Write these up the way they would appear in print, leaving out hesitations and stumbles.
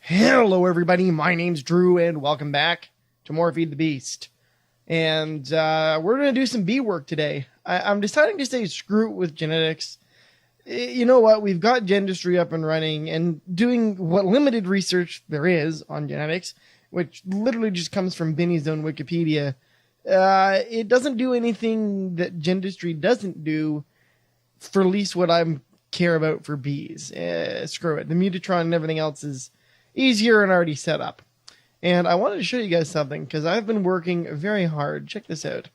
Hello everybody, my name's Drew and welcome back to more Feed the Beast. And we're going to do some bee work today. I'm deciding to say screw it with genetics. You know what, we've got Gendustry up and running and doing what limited research there is on genetics, which literally just comes from Benny's own Wikipedia. It doesn't do anything that Gendustry doesn't do, for at least what I care about for bees. Screw it. The Mutatron and everything else is easier and already set up. And I wanted to show you guys something because I've been working very hard. Check this out.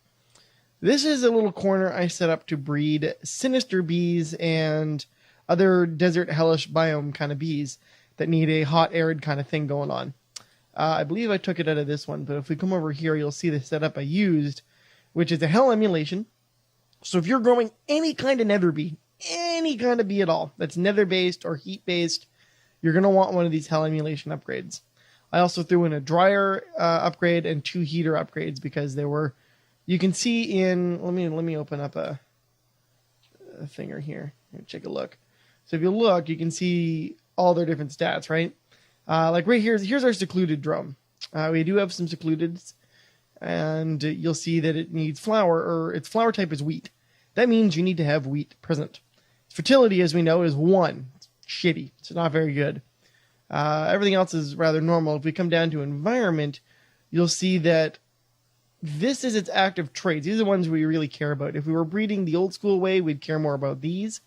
This is a little corner I set up to breed sinister bees and other desert hellish biome kind of bees that need a hot arid kind of thing going on. I believe I took it out of this one, but if we come over here, you'll see the setup I used, which is a hell emulation. So if you're growing any kind of nether bee, any kind of bee at all, that's nether based or heat based, you're going to want one of these hell emulation upgrades. I also threw in a dryer upgrade and 2 heater upgrades because they were, you can see in, let me open up a thing right here. Take a look. So if you look, you can see all their different stats, right? Like right here's our secluded drone. We do have some secludeds, and you'll see that it needs flower, or its flower type is wheat. That means you need to have wheat present. Its fertility, as we know, is 1. It's shitty. It's not very good. Everything else is rather normal. If we come down to environment, you'll see that this is its active traits. These are the ones we really care about. If we were breeding the old school way, we'd care more about these,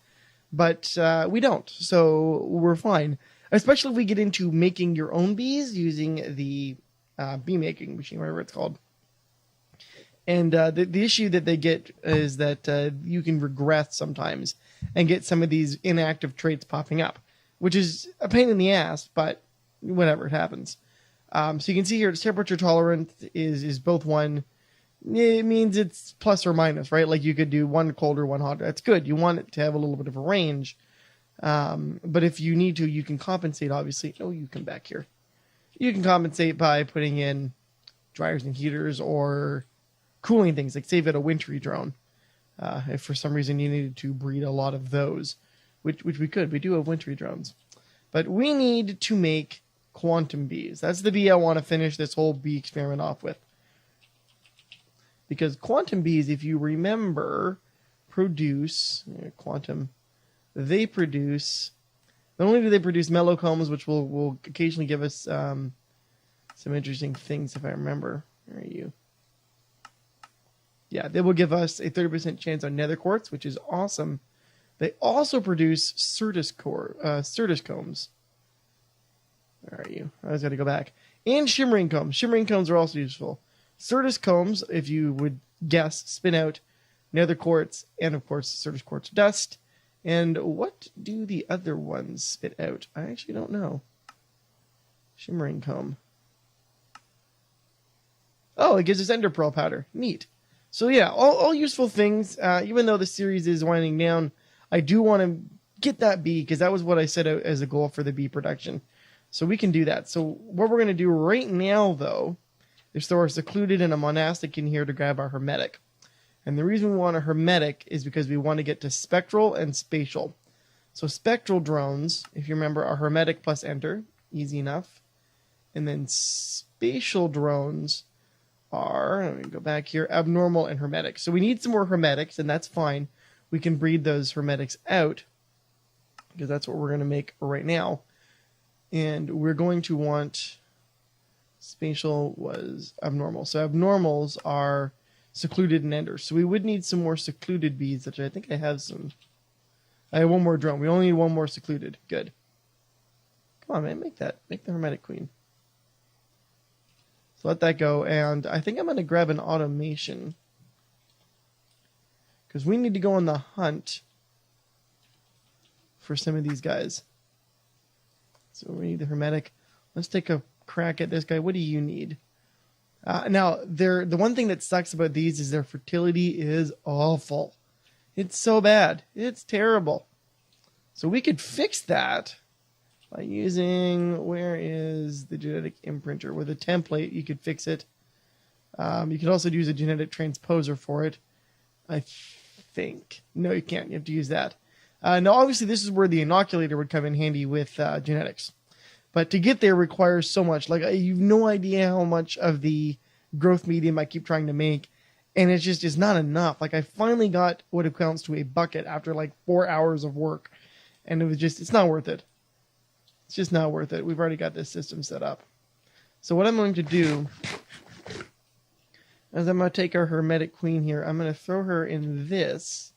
but we don't, so we're fine. Especially if we get into making your own bees using the bee making machine, whatever it's called. And the issue that they get is that you can regress sometimes and get some of these inactive traits popping up, which is a pain in the ass, but whatever, it happens. So you can see here, its temperature tolerant is both 1. It means it's plus or minus, right? Like you could do 1 colder, 1 hotter. That's good. You want it to have a little bit of a range. But if you need to, you can compensate, obviously. Oh, you come back here. You can compensate by putting in dryers and heaters or cooling things, like say if you had a wintry drone. If for some reason you needed to breed a lot of those, which we could. We do have wintry drones. But we need to make quantum bees. That's the bee I want to finish this whole bee experiment off with. Because quantum bees, if you remember, produce quantum. They produce, not only do they produce mellocombs, which will occasionally give us some interesting things if I remember. Where are you? Yeah, they will give us a 30% chance on nether quartz, which is awesome. They also produce certus combs. Where are you? I was going to go back. And shimmering combs. Shimmering combs are also useful. Certus combs, if you would guess, spin out nether quartz and, of course, certus quartz dust. And what do the other ones spit out? I actually don't know. Shimmering comb. Oh, it gives us ender pearl powder. Neat. So yeah, all useful things. Even though the series is winding down, I do want to get that bee, because that was what I set out as a goal for the bee production. So we can do that. So what we're going to do right now, though, is throw our secluded and a monastic in here to grab our hermetic. And the reason we want a hermetic is because we want to get to spectral and spatial. So spectral drones, if you remember, are hermetic plus enter. Easy enough. And then spatial drones are, let me go back here, abnormal and hermetic. So we need some more hermetics, and that's fine. We can breed those hermetics out, because that's what we're going to make right now. And we're going to want, spatial was abnormal. So abnormals are secluded and ender. So we would need some more secluded bees, which I think I have some. I have 1 more drone. We only need 1 more secluded. Good. Come on, man, make the hermetic queen. So let that go, and I think I'm going to grab an automation, because we need to go on the hunt for some of these guys. So we need the hermetic. Let's take a crack at this guy. What do you need? Now, the one thing that sucks about these is their fertility is awful. It's so bad. It's terrible. So we could fix that by using, where is the genetic imprinter? With a template, you could fix it. You could also use a genetic transposer for it, I think. No, you can't. You have to use that. Now, obviously, this is where the inoculator would come in handy with genetics. But to get there requires so much. Like, you've no idea how much of the growth medium I keep trying to make, and it's just is not enough. Like, I finally got what accounts to a bucket after like 4 hours of work, and it's not worth it. It's just not worth it. We've already got this system set up. So what I'm going to do is I'm going to take our hermetic queen here. I'm going to throw her in this.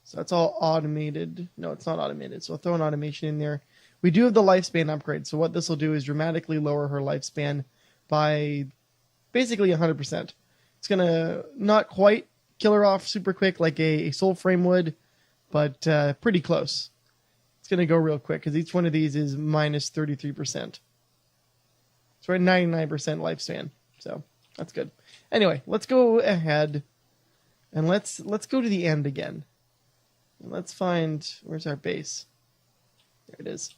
So that's all automated. No, it's not automated. So I'll throw an automation in there. We do have the lifespan upgrade, so what this will do is dramatically lower her lifespan by basically 100%. It's going to not quite kill her off super quick like a soul frame would, but pretty close. It's going to go real quick because each one of these is minus 33%. So we're at 99% lifespan, so that's good. Anyway, let's go ahead and let's go to the end again. And let's find, where's our base? There it is.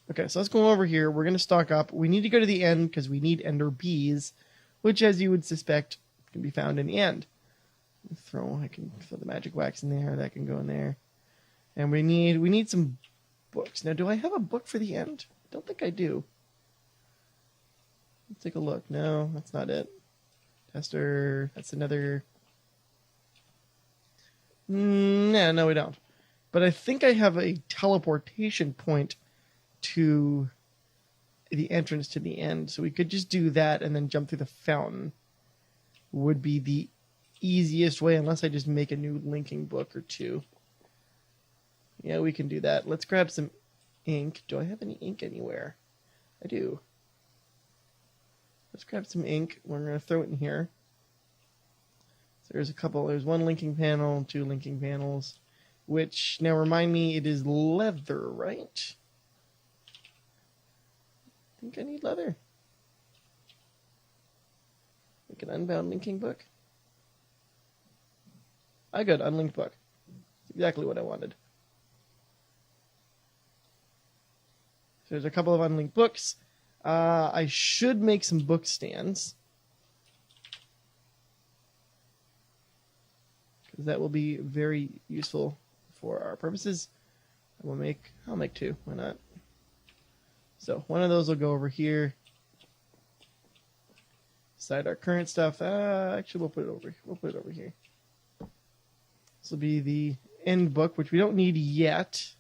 Okay, so let's go over here. We're going to stock up. We need to go to the end because we need ender bees, which, as you would suspect, can be found in the end. I can throw the magic wax in there. That can go in there. And we need some books. Now, do I have a book for the end? I don't think I do. Let's take a look. No, that's not it. Tester. That's another. No, we don't. But I think I have a teleportation point to the entrance to the end. So we could just do that and then jump through the fountain. Would be the easiest way, unless I just make a new linking book or two. Yeah, we can do that. Let's grab some ink. Do I have any ink anywhere? I do. Let's grab some ink. We're going to throw it in here. So there's one linking panel, 2 linking panels. Which, now remind me, it is leather, right? I think I need leather. Like an unbound linking book. I got unlinked book. That's exactly what I wanted. So there's a couple of unlinked books. I should make some book stands. Because that will be very useful for our purposes. I'll make 2. Why not? So one of those will go over here. Beside our current stuff. Actually, we'll put it over here. This will be the end book, which we don't need yet.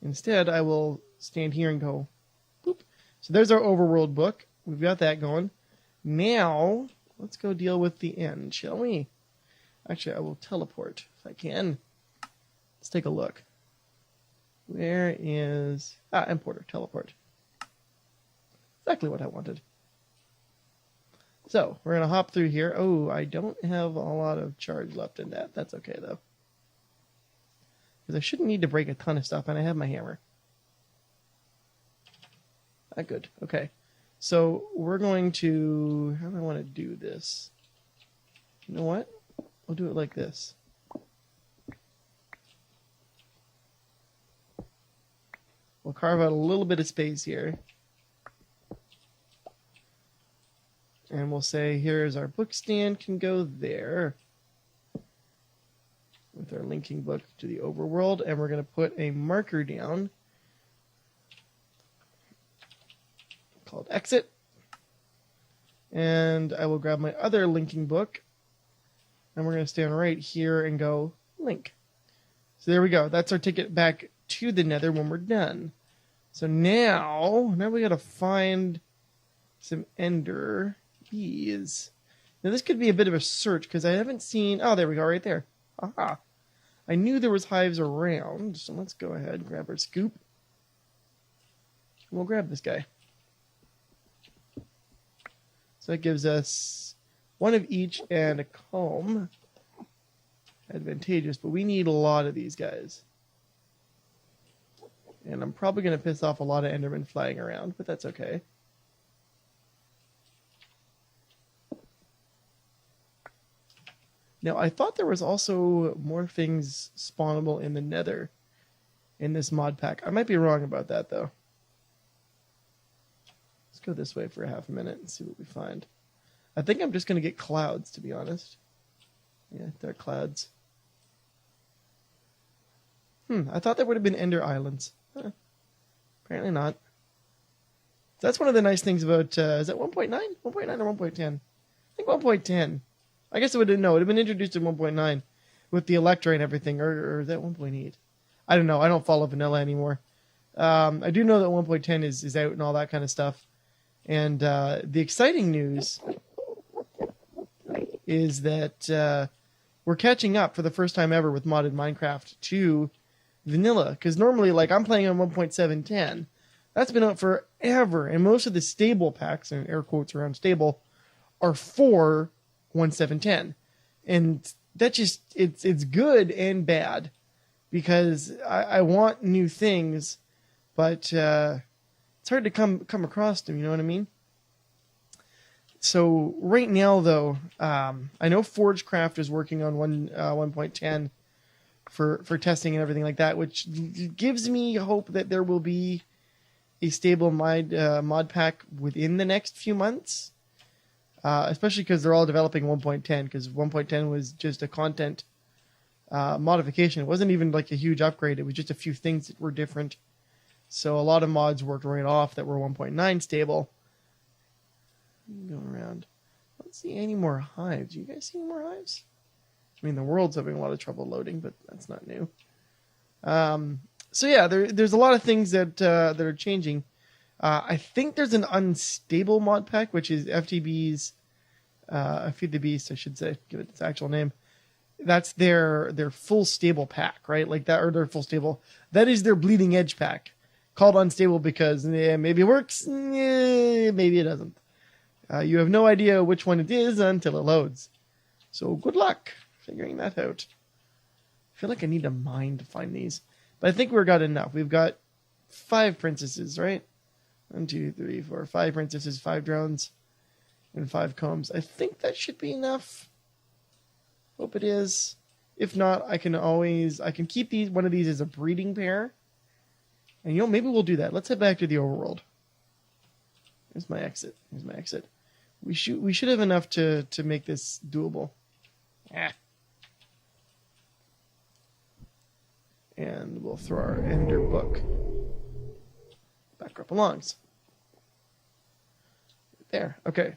Instead, I will stand here and go, boop. So there's our overworld book. We've got that going. Now, let's go deal with the end, shall we? Actually, I will teleport if I can. Let's take a look. Where is... importer, teleport. Exactly what I wanted. So, we're going to hop through here. Oh, I don't have a lot of charge left in that. That's okay, though. Because I shouldn't need to break a ton of stuff, and I have my hammer. Good. Okay. So, we're going to... How do I want to do this? You know what? We'll do it like this. We'll carve out a little bit of space here. And we'll say, here's our book stand, can go there. With our linking book to the overworld. And we're going to put a marker down. Called exit. And I will grab my other linking book. And we're going to stand right here and go link. So there we go. That's our ticket back to the nether when we're done. So now we got to find some ender bees. Now this could be a bit of a search because I haven't seen... Oh, there we go, right there. Aha. I knew there was hives around. So let's go ahead and grab our scoop. We'll grab this guy. So that gives us one of each and a comb. Advantageous, but we need a lot of these guys. And I'm probably going to piss off a lot of endermen flying around, but that's okay. Now, I thought there was also more things spawnable in the nether in this mod pack. I might be wrong about that, though. Let's go this way for a half a minute and see what we find. I think I'm just going to get clouds, to be honest. Yeah, there are clouds. I thought there would have been ender islands. Apparently not. That's one of the nice things about, is that 1.9? 1.9 or 1.10? I think 1.10. I guess it would have been introduced in 1.9 with the Electra and everything, or is that 1.8? I don't know. I don't follow vanilla anymore. I do know that 1.10 is out and all that kind of stuff. And the exciting news is that we're catching up for the first time ever with modded Minecraft to vanilla. Because normally, like, I'm playing on 1.710. That's been out forever. And most of the stable packs, and air quotes around stable, are for 1.710. And that just, it's good and bad. Because I want new things, but it's hard to come across them, you know what I mean? So right now, though, I know Forgecraft is working on 1.10 for testing and everything like that, which gives me hope that there will be a stable mod pack within the next few months, especially because they're all developing 1.10, because 1.10 was just a content modification. It wasn't even like a huge upgrade. It was just a few things that were different. So a lot of mods worked right off that were 1.9 stable. Going around. I don't see any more hives. You guys see any more hives? I mean, the world's having a lot of trouble loading, but that's not new. So yeah, there's a lot of things that are changing. I think there's an unstable mod pack, which is FTB's Feed the Beast, I should say, give it its actual name. That's their full stable pack, right? Like that, or their full stable. That is their bleeding edge pack, called unstable because maybe it works, maybe it doesn't. You have no idea which one it is until it loads. So good luck figuring that out. I feel like I need a mine to find these, but I think we've got enough. We've got 5 princesses, right? 1, 2, 3, 4, 5 princesses, 5 drones, and 5 combs. I think that should be enough. Hope it is. If not, I can keep one of these as a breeding pair. And maybe we'll do that. Let's head back to the overworld. Here's my exit. We should have enough to make this doable. And we'll throw our ender book back where it belongs. There. Okay.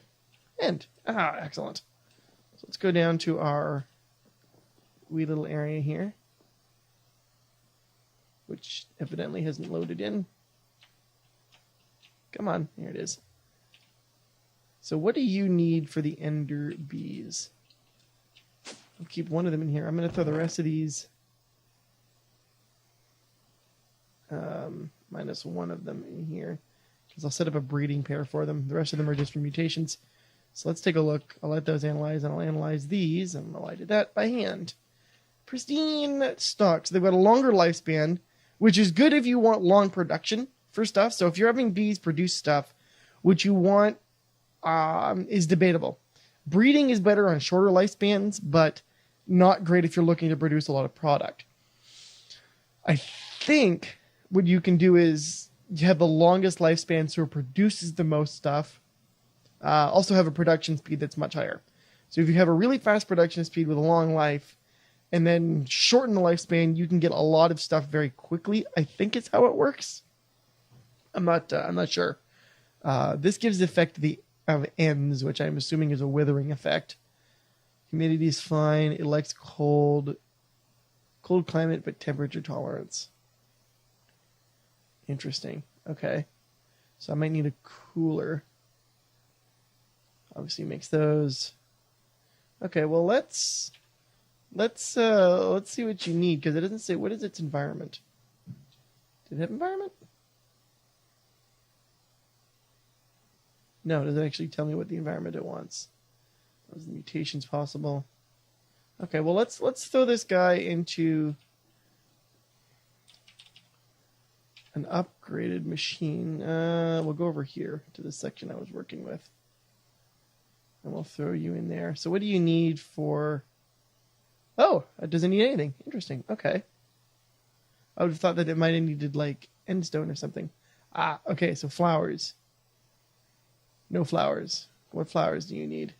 End. Excellent. So let's go down to our wee little area here, which evidently hasn't loaded in. Come on, here it is. So what do you need for the ender bees? I'll keep one of them in here. I'm going to throw the rest of these minus one of them in here, because I'll set up a breeding pair for them. The rest of them are just for mutations. So let's take a look. I'll let those analyze, and I'll analyze these, and I did that by hand. Pristine stocks. They've got a longer lifespan, which is good if you want long production for stuff. So if you're having bees produce stuff, what you want is debatable. Breeding is better on shorter lifespans, but not great if you're looking to produce a lot of product. I think what you can do is you have the longest lifespan, so it produces the most stuff. Also have a production speed that's much higher. So if you have a really fast production speed with a long life, and then shorten the lifespan, you can get a lot of stuff very quickly. I think it's how it works. I'm not sure. This gives the effect of ends, which I'm assuming is a withering effect. Humidity is fine. It likes cold climate, but temperature tolerance. Interesting. Okay. So I might need a cooler. Obviously makes those. Okay, well let's see what you need, because it doesn't say what is its environment. Did it have environment? No, it doesn't actually tell me what the environment it wants. Those mutations possible. Okay, well let's throw this guy into an upgraded machine. We'll go over here to the section I was working with, and we'll throw you in there. So what do you need for? Oh, it doesn't need anything. Interesting. Okay. I would have thought that it might have needed like endstone or something. Okay, so flowers. No flowers. What flowers do you need?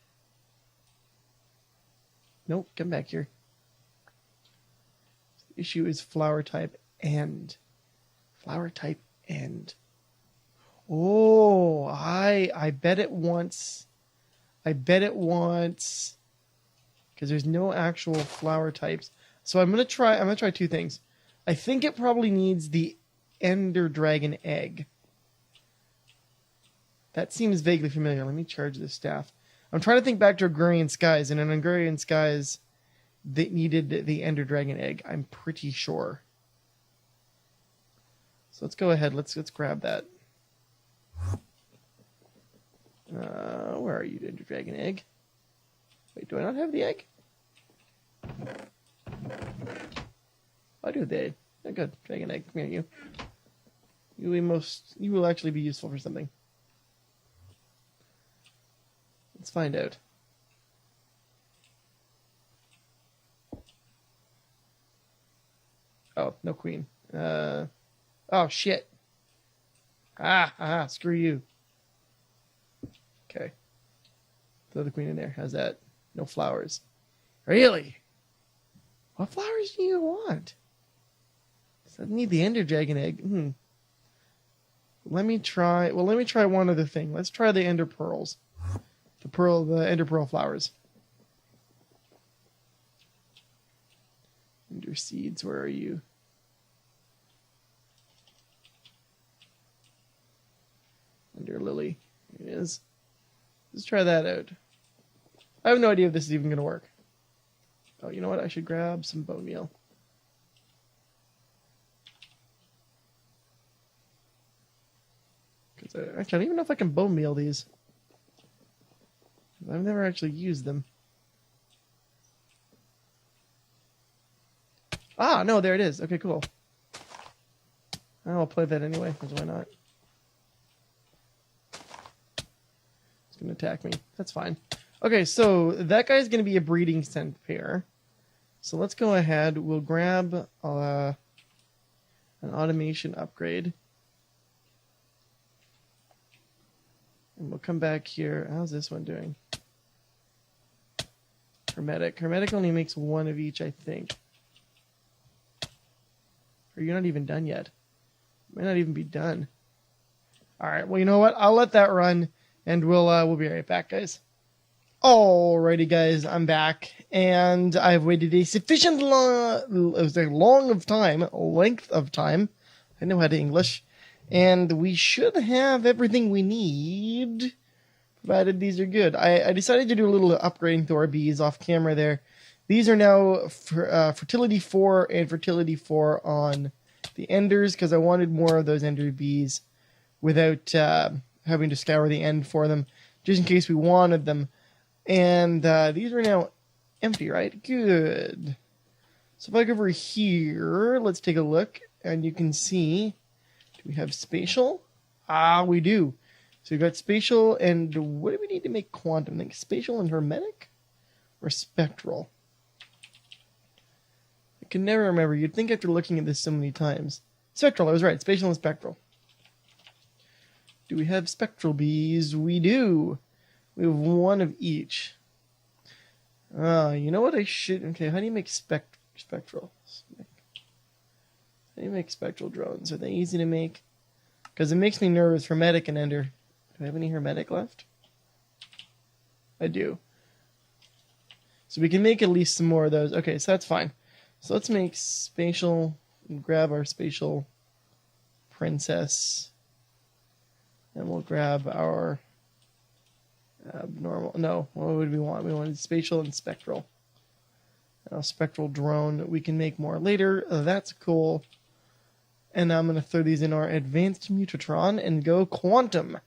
Nope, come back here. The issue is flower type end. Flower type end. Oh, I bet it wants. I bet it wants. Because there's no actual flower types. So I'm gonna try two things. I think it probably needs the Ender Dragon egg. That seems vaguely familiar. Let me charge this staff. I'm trying to think back to Agrarian Skies, and in Agrarian Skies, they needed the Ender Dragon egg. I'm pretty sure. So let's go ahead. Let's grab that. Where are you, Ender Dragon egg? Wait, do I not have the egg? I do have the egg. Oh, good. Dragon egg. Come here, you. You will actually be useful for something. Let's find out. Oh, no queen. Oh, shit. Screw you. Okay. Throw the queen in there. How's that? No flowers. Really? What flowers do you want? Does that need the Ender Dragon egg? Let me try one other thing. Let's try the Ender Pearls. The Ender Pearl flowers. Ender Seeds, where are you? Ender Lily. Here it is. Let's try that out. I have no idea if this is even going to work. Oh, you know what? I should grab some bone meal. Actually, I don't even know if I can bone meal these. I've never actually used them. Ah, no, there it is. Okay, cool. I'll play that anyway, because why not? It's going to attack me. That's fine. Okay, so that guy's going to be a breeding scent pair. So let's go ahead. We'll grab an automation upgrade. And we'll come back here. How's this one doing? Hermetic. Hermetic only makes one of each, I think. Or you're not even done yet. Might not even be done. Alright, well, you know what? I'll let that run, and we'll be right back, guys. Alrighty, guys, I'm back, and I've waited a sufficient length of time. I know how to English. And we should have everything we need, provided these are good. I decided to do a little upgrading to our bees off camera there. These are now fertility 4 and fertility 4 on the enders, because I wanted more of those ender bees without having to scour the end for them, just in case we wanted them. And these are now empty, right? Good. So if I go over here, let's take a look, and you can see, do we have spatial? Ah, we do. So we've got spatial, and what do we need to make quantum? I think spatial and hermetic? Or spectral? I can never remember. You'd think after looking at this so many times. Spectral, I was right. Spatial and spectral. Do we have spectral bees? We do. We have one of each. You know what I should... Okay, how do you make spectral? How do you make spectral drones? Are they easy to make? Because it makes me nervous. Hermetic and ender. Do I have any hermetic left? I do. So we can make at least some more of those. Okay, so that's fine. So let's make spatial, and grab our spatial princess. And we'll grab our abnormal. No, what would we want? We wanted spatial and spectral. Spectral drone. We can make more later. That's cool. And I'm going to throw these in our advanced mutatron and go quantum.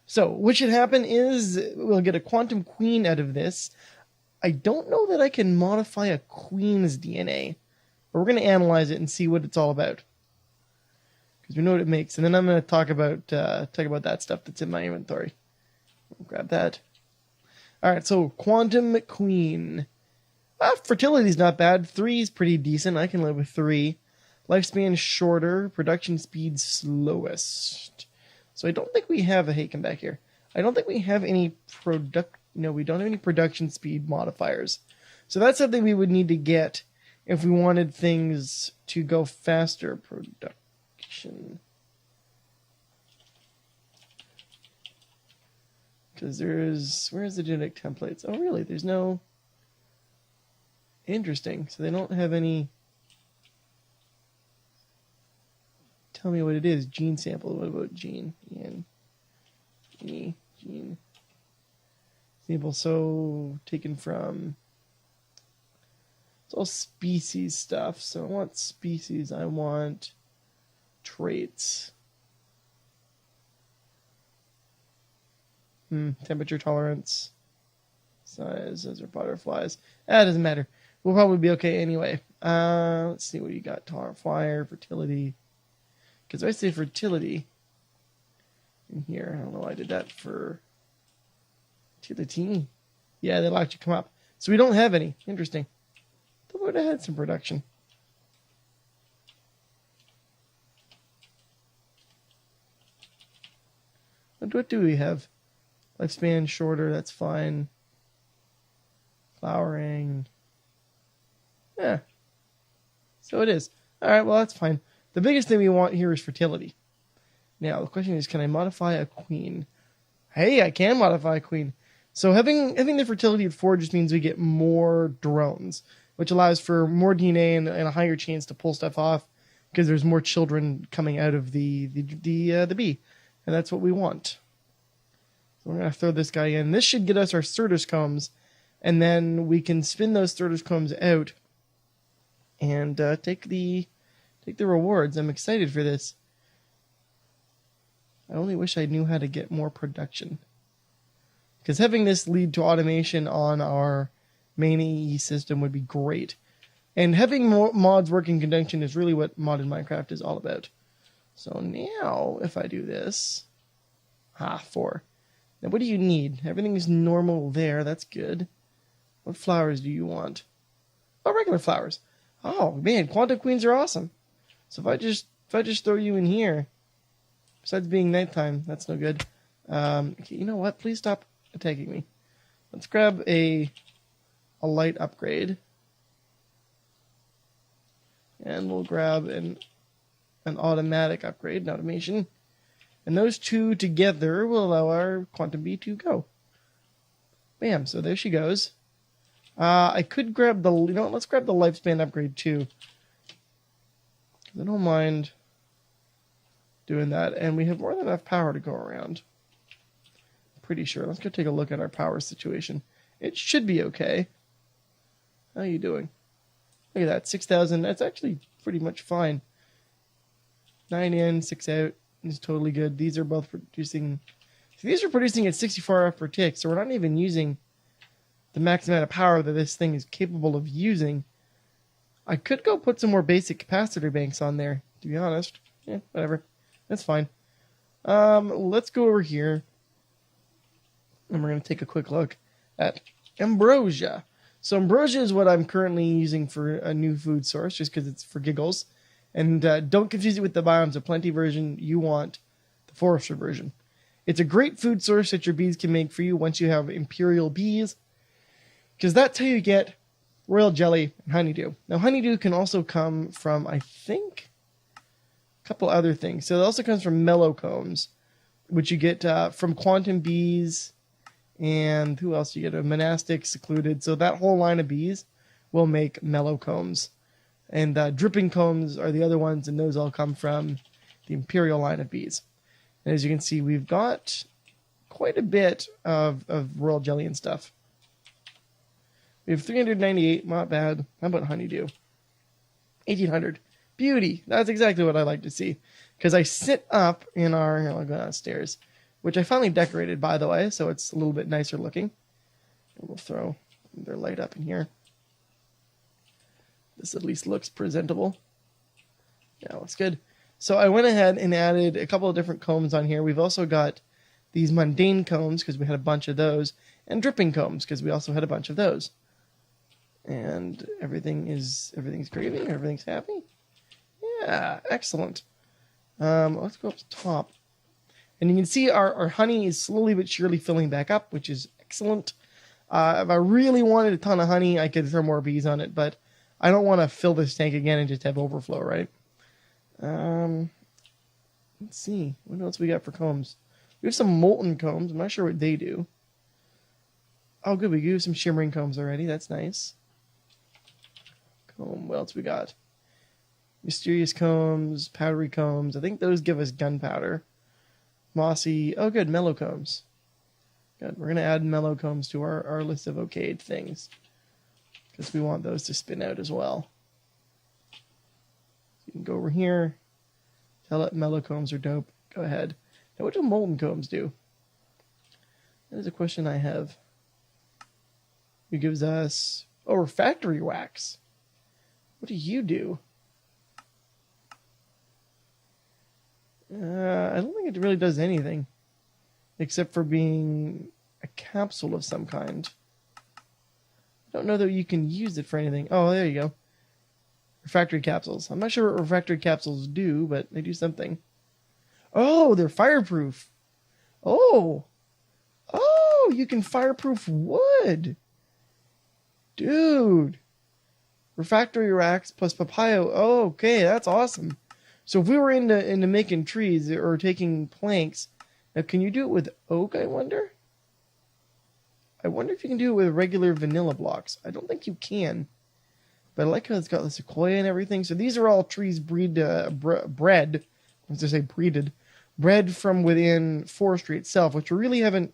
So what should happen is we'll get a quantum queen out of this. I don't know that I can modify a queen's DNA, but we're going to analyze it and see what it's all about, because we know what it makes. And then I'm going to talk about that stuff that's in my inventory. I'll grab that. All right, so quantum queen. Fertility's not bad. 3 is pretty decent. I can live with 3. Lifespan shorter. Production speed slowest. So I don't think we have hey, come back here. I don't think we have any no, we don't have any production speed modifiers. So that's something we would need to get if we wanted things to go faster. Production. Because where's the genetic templates? Oh, really? There's no... Interesting. So they don't have any... Tell me what it is. Gene sample. What about gene? Gene. Sample. So taken from... It's all species stuff. So I want species. I want traits. Temperature tolerance. Size. Those are butterflies. That doesn't matter. We'll probably be okay anyway. Let's see what you got. Tolerant flyer, fertility. Because I say fertility in here. I don't know why I did that for fertility. Yeah, they'll actually come up. So we don't have any. Interesting. Thought we would have had some production. What do we have? Lifespan shorter, that's fine. Flowering. Yeah. So it is. Alright, well that's fine. The biggest thing we want here is fertility. Now, the question is, can I modify a queen? Hey, I can modify a queen. So having the fertility at 4 just means we get more drones, which allows for more DNA and a higher chance to pull stuff off because there's more children coming out of the bee. And that's what we want. So we're going to throw this guy in. This should get us our certus combs, and then we can spin those certus combs out and take the rewards. I'm excited for this. I only wish I knew how to get more production. Because having this lead to automation on our main AE system would be great. And having more mods work in conjunction is really what modded Minecraft is all about. So now, if I do this... 4. Now what do you need? Everything is normal there. That's good. What flowers do you want? Oh, regular flowers. Oh, man, quantum queens are awesome. So if I just throw you in here, besides being nighttime, that's no good. Okay, you know what? Please stop attacking me. Let's grab a light upgrade. And we'll grab an automatic upgrade, an automation. And those two together will allow our quantum bee to go. Bam, so there she goes. I could grab let's grab the lifespan upgrade too. I don't mind doing that. And we have more than enough power to go around. Pretty sure. Let's go take a look at our power situation. It should be okay. How are you doing? Look at that, 6,000. That's actually pretty much fine. 9 in, 6 out. Is totally good. These are both producing... So these are producing at 64 RF per tick, so we're not even using the max amount of power that this thing is capable of using. I could go put some more basic capacitor banks on there, to be honest. Yeah, whatever. That's fine. Let's go over here. And we're going to take a quick look at ambrosia. So ambrosia is what I'm currently using for a new food source, just because it's for giggles. And don't confuse it with the Biomes of Plenty version. You want the Forester version. It's a great food source that your bees can make for you once you have imperial bees. Because that's how you get royal jelly and honeydew. Now honeydew can also come from, I think, a couple other things. So it also comes from mellow combs, which you get from quantum bees. And who else? You get a monastic, secluded. So that whole line of bees will make mellow combs. And dripping combs are the other ones, and those all come from the imperial line of bees. And as you can see, we've got quite a bit of royal jelly and stuff. We have 398, not bad. How about honeydew? 1,800. Beauty. That's exactly what I like to see. Because I sit up in our... I'll go downstairs. Which I finally decorated, by the way, so it's a little bit nicer looking. And we'll throw their light up in here. This at least looks presentable. Yeah, looks good. So I went ahead and added a couple of different combs on here. We've also got these mundane combs, because we had a bunch of those, and dripping combs, because we also had a bunch of those. And everything's gravy, everything's happy. Yeah, excellent. Let's go up to top. And you can see our honey is slowly but surely filling back up, which is excellent. If I really wanted a ton of honey, I could throw more bees on it, but I don't want to fill this tank again and just have overflow, right? Let's see. What else we got for combs? We have some molten combs. I'm not sure what they do. Oh, good. We do some shimmering combs already. That's nice. Comb. What else we got? Mysterious combs, powdery combs. I think those give us gunpowder. Mossy. Oh, good. Mellow combs. Good. We're going to add mellow combs to our list of okayed things, because we want those to spin out as well. You can go over here. Tell it mellow combs are dope. Go ahead. Now, what do molten combs do? That is a question I have. It gives us... Oh, refractory wax. What do you do? I don't think it really does anything, except for being a capsule of some kind. I don't know that you can use it for anything. Oh, there you go. Refractory capsules. I'm not sure what refractory capsules do, but they do something. Oh, they're fireproof. Oh, you can fireproof wood. Dude. Refractory wax plus papaya. Oh, okay, that's awesome. So if we were into making trees or taking planks, now can you do it with oak, I wonder? I wonder if you can do it with regular vanilla blocks. I don't think you can. But I like how it's got the sequoia and everything. So these are all trees bred. I was to say breeded. Bred from within forestry itself, which we really haven't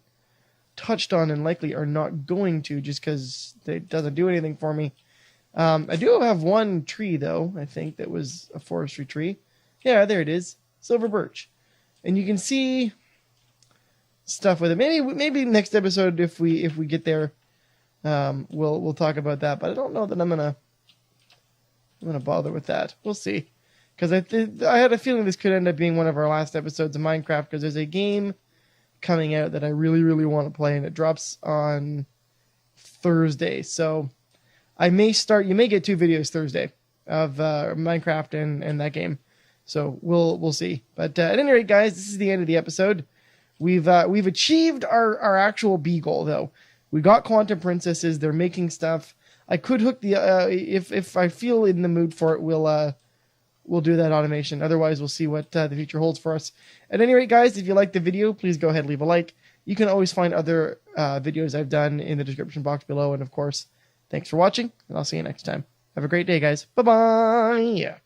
touched on and likely are not going to, just because it doesn't do anything for me. I do have one tree, though, I think, that was a forestry tree. Yeah, there it is. Silver birch. And you can see stuff with it. Maybe next episode, if we get there, we'll talk about that. But I don't know that I'm gonna bother with that. We'll see. Because I had a feeling this could end up being one of our last episodes of Minecraft, because there's a game coming out that I really, really want to play, and it drops on Thursday. So you may get 2 videos Thursday of Minecraft and that game. So we'll see. But at any rate, guys, this is the end of the episode. We've achieved our actual bee goal, though. We got quantum princesses. They're making stuff. I could hook the if I feel in the mood for it, we'll do that automation. Otherwise, we'll see what the future holds for us. At any rate, guys, if you liked the video, please go ahead and leave a like. You can always find other videos I've done in the description box below. And of course, thanks for watching, and I'll see you next time. Have a great day, guys. Bye-bye.